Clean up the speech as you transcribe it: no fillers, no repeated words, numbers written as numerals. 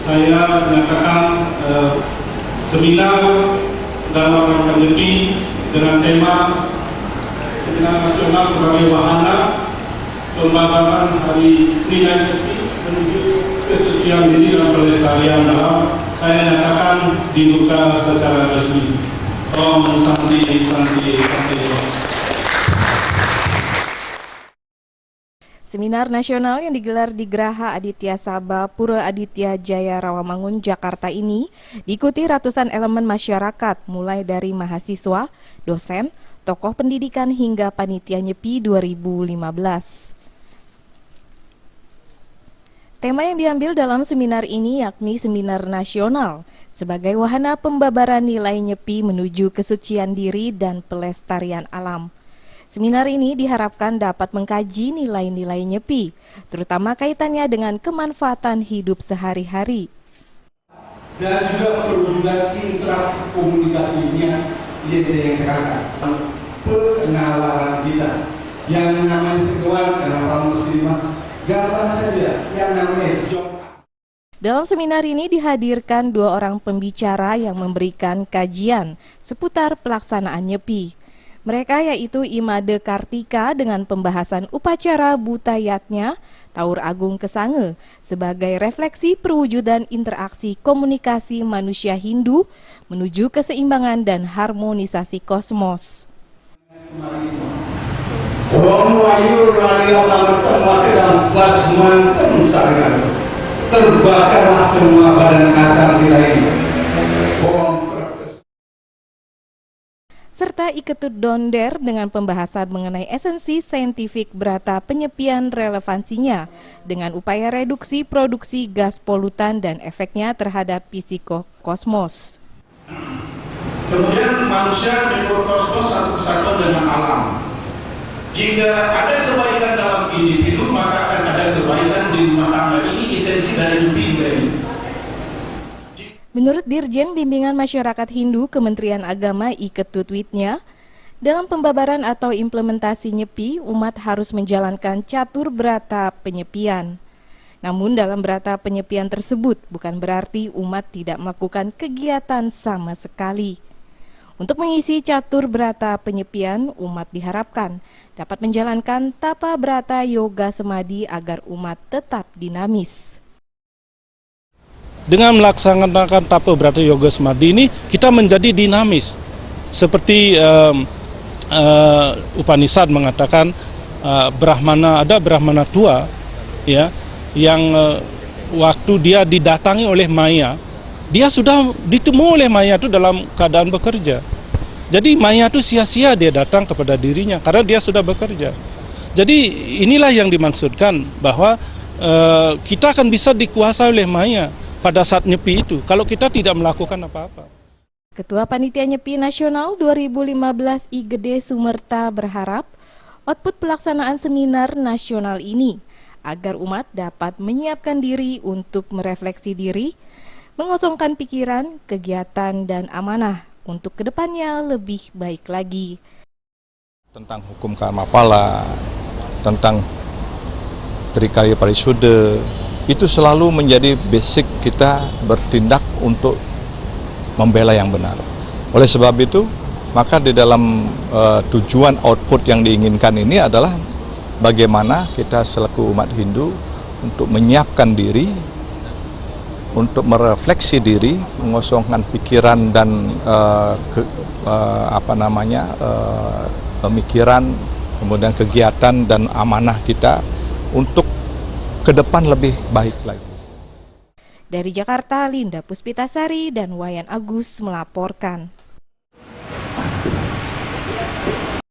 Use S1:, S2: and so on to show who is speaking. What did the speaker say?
S1: saya menyatakan seminar dalam rangka Nyepi dengan tema Seminar Nasional sebagai wahana pembabaran Hari Nilai Nyepi menuju kesucian diri dan pelestarian alam, saya nyatakan dibuka secara resmi. Om Santi Santi Santi.
S2: Seminar nasional yang digelar di Geraha Aditya Sabha Pura Aditya Jaya Rawamangun, Jakarta ini diikuti ratusan elemen masyarakat mulai dari mahasiswa, dosen, tokoh pendidikan hingga panitia Nyepi 2015. Tema yang diambil dalam seminar ini yakni Seminar Nasional sebagai wahana pembabaran nilai Nyepi menuju kesucian diri dan pelestarian alam. Seminar ini diharapkan dapat mengkaji nilai-nilai Nyepi, terutama kaitannya dengan kemanfaatan hidup sehari-hari.
S3: Dan juga perwujudan interaksi komunikasinya yang saya katakan, pengenalan kita yang namanya sekuat kenapa muslimah, gampang saja yang namanya job.
S2: Dalam seminar ini dihadirkan 2 orang pembicara yang memberikan kajian seputar pelaksanaan Nyepi. Mereka yaitu Imade Kartika dengan pembahasan upacara Butayatnya Taur Agung Kesange sebagai refleksi perwujudan interaksi komunikasi manusia Hindu menuju keseimbangan dan harmonisasi kosmos.
S3: Terbakarlah semua badan kasar kita ini.
S2: Serta Iketut Donder dengan pembahasan mengenai esensi saintifik berata penyepian relevansinya dengan upaya reduksi produksi gas polutan dan efeknya terhadap psikokosmos.
S4: Kemudian manusia mikrokosmos satu kesatuan dengan alam. Jika ada kebaikan dalam individu, maka akan ada kebaikan di rumah tangga. Ini esensi dari Nyepi ini.
S2: Menurut Dirjen Bimbingan Masyarakat Hindu Kementerian Agama Iketut Widnya, dalam pembabaran atau implementasi Nyepi, umat harus menjalankan catur berata penyepian. Namun dalam berata penyepian tersebut bukan berarti umat tidak melakukan kegiatan sama sekali. Untuk mengisi catur berata penyepian, umat diharapkan dapat menjalankan tapa berata yoga semadi agar umat tetap dinamis.
S1: Dengan melaksanakan tapa berata yoga semadi ini, kita menjadi dinamis. Seperti Upanishad mengatakan, ada Brahmana tua, ya, yang waktu dia didatangi oleh Maya, dia sudah ditemu oleh Maya itu dalam keadaan bekerja. Jadi Maya itu sia-sia dia datang kepada dirinya karena dia sudah bekerja. Jadi inilah yang dimaksudkan bahwa kita akan bisa dikuasai oleh Maya pada saat Nyepi itu, kalau kita tidak melakukan apa-apa.
S2: Ketua Panitia Nyepi Nasional 2015 I Gede Sumerta berharap output pelaksanaan seminar nasional ini agar umat dapat menyiapkan diri untuk merefleksi diri, mengosongkan pikiran, kegiatan, dan amanah untuk kedepannya lebih baik lagi.
S5: Tentang hukum karma pala, tentang Trikaya Parisuddha, itu selalu menjadi basic kita bertindak untuk membela yang benar. Oleh sebab itu, maka di dalam tujuan output yang diinginkan ini adalah bagaimana kita selaku umat Hindu untuk menyiapkan diri, untuk merefleksi diri, mengosongkan pikiran dan pemikiran, kemudian kegiatan dan amanah kita untuk ke depan lebih baik lagi.
S2: Dari Jakarta, Linda Puspitasari dan Wayan Agus melaporkan.